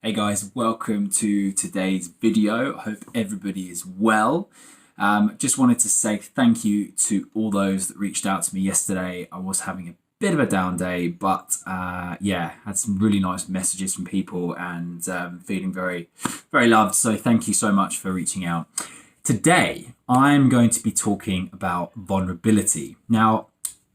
Hey guys, welcome to today's video. I hope everybody is well. Just wanted to say thank you to all those that reached out to me yesterday. I was having a bit of a down day, but yeah, had some really nice messages from people and feeling very, very loved. So thank you so much for reaching out. Today, I'm going to be talking about vulnerability. Now,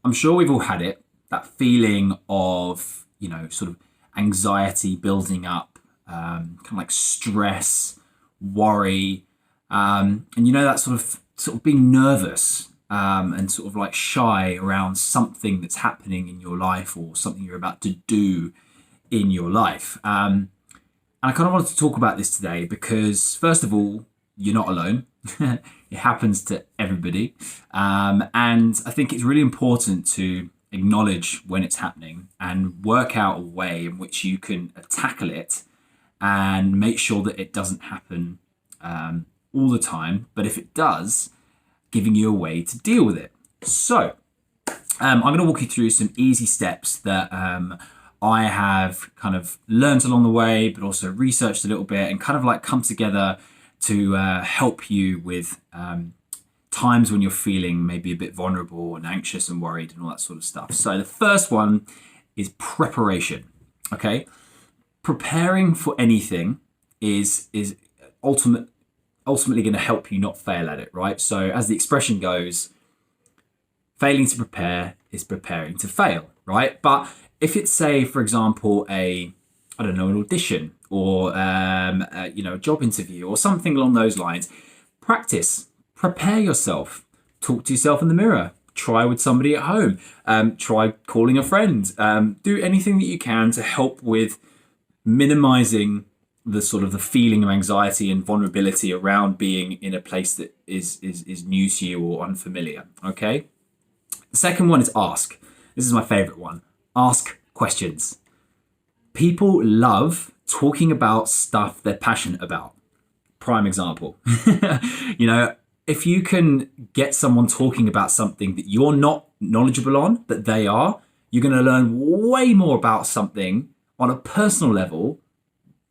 I'm sure we've all had it, that feeling of, sort of anxiety building up, kind of like stress, worry, and that sort of being nervous and sort of like shy around something that's happening in your life or something you're about to do in your life. And I kind of wanted to talk about this today because, first of all, you're not alone. It happens to everybody, and I think it's really important to acknowledge when it's happening and work out a way in which you can tackle it and make sure that it doesn't happen all the time. But if it does, giving you a way to deal with it. So I'm going to walk you through some easy steps that I have kind of learned along the way, but also researched a little bit and kind of like come together to help you with times when you're feeling maybe a bit vulnerable and anxious and worried and all that sort of stuff. So the first one is preparation. Okay. Preparing for anything is ultimately going to help you not fail at it, right? So as the expression goes, failing to prepare is preparing to fail, right? But if it's, say, for example, an audition or a job interview or something along those lines, prepare yourself, talk to yourself in the mirror, try with somebody at home, try calling a friend, do anything that you can to help with minimizing the sort of the feeling of anxiety and vulnerability around being in a place that is new to you or unfamiliar. Okay. The second one is ask. This is my favorite one. Ask questions. People love talking about stuff they're passionate about. Prime example. If you can get someone talking about something that you're not knowledgeable on, but they are, you're going to learn way more about something on a personal level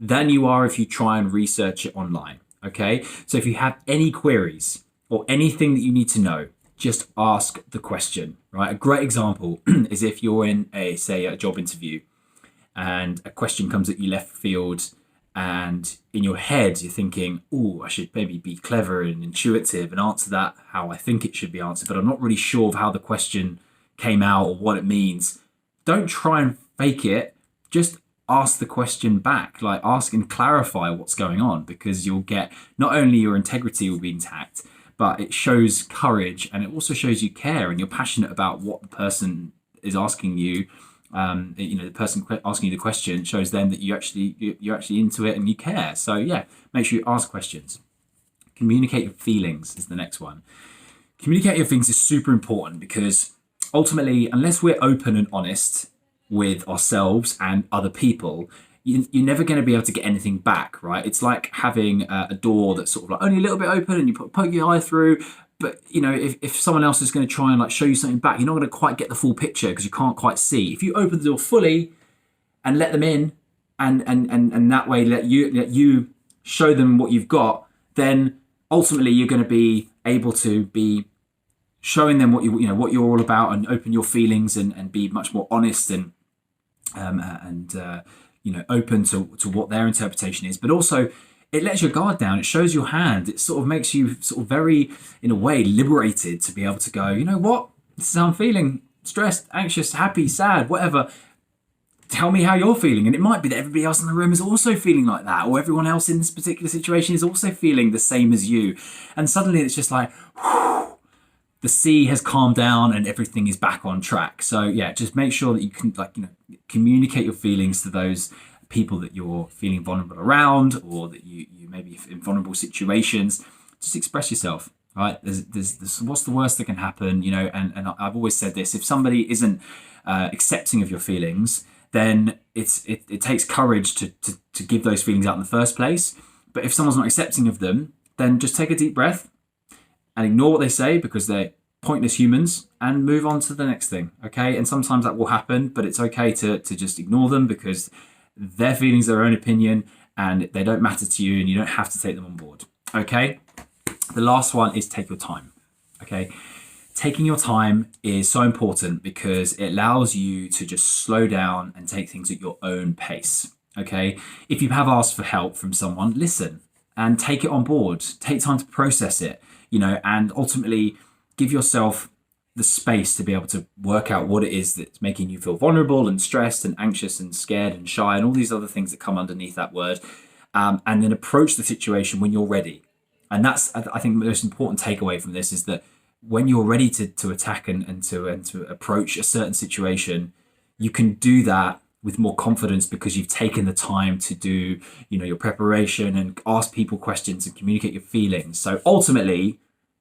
than you are if you try and research it online. Okay. So if you have any queries or anything that you need to know, just ask the question, right? A great example is if you're in a job interview and a question comes at you left field and in your head you're thinking, oh, I should maybe be clever and intuitive and answer that how I think it should be answered, but I'm not really sure of how the question came out or what it means. Don't try and fake it. Just ask the question back, like ask and clarify what's going on, because you'll get, not only your integrity will be intact, but it shows courage and it also shows you care and you're passionate about what the person is asking you. The person asking you the question shows them that you're actually into it and you care. So yeah, make sure you ask questions. Communicate your feelings is the next one. Communicate your feelings is super important because ultimately, unless we're open and honest with ourselves and other people, you're never going to be able to get anything back, right? It's like having a door that's sort of like only a little bit open and you poke your eye through. But, if someone else is going to try and like show you something back, you're not going to quite get the full picture because you can't quite see. If you open the door fully and let them in and that way let you show them what you've got, then ultimately you're going to be able to be showing them what what you're all about and open your feelings and be much more honest and open to what their interpretation is. But also, it lets your guard down. It shows your hand. It sort of makes you sort of very, in a way, liberated to be able to go, you know what? This is how I'm feeling. Stressed, anxious, happy, sad, whatever. Tell me how you're feeling. And it might be that everybody else in the room is also feeling like that, or everyone else in this particular situation is also feeling the same as you. And suddenly it's just like, whew, the sea has calmed down and everything is back on track. So yeah, just make sure that you can communicate your feelings to those people that you're feeling vulnerable around, or that you may be in vulnerable situations. Just express yourself, right? There's what's the worst that can happen, and I've always said this: if somebody isn't accepting of your feelings, then it takes courage to give those feelings out in the first place. But if someone's not accepting of them, then just take a deep breath and ignore what they say, because they're pointless humans, and move on to the next thing. Okay. And sometimes that will happen, but it's okay to just ignore them, because their feelings, their own opinion, and they don't matter to you and you don't have to take them on board. Okay. The last one is take your time. Okay. Taking your time is so important because it allows you to just slow down and take things at your own pace. Okay. If you have asked for help from someone, listen and take it on board. Take time to process it, and ultimately give yourself the space to be able to work out what it is that's making you feel vulnerable and stressed and anxious and scared and shy and all these other things that come underneath that word. And then approach the situation when you're ready. And that's, I think, the most important takeaway from this is that when you're ready to attack and to approach a certain situation, you can do that with more confidence because you've taken the time to do, your preparation and ask people questions and communicate your feelings. So ultimately,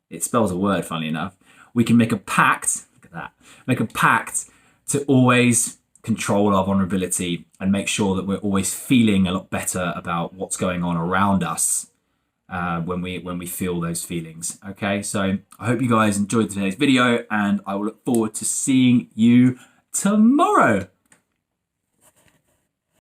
it spells a word, funnily enough, we can make a pact, look at that, make a pact to always control our vulnerability and make sure that we're always feeling a lot better about what's going on around us when we feel those feelings. Okay, so I hope you guys enjoyed today's video and I will look forward to seeing you tomorrow.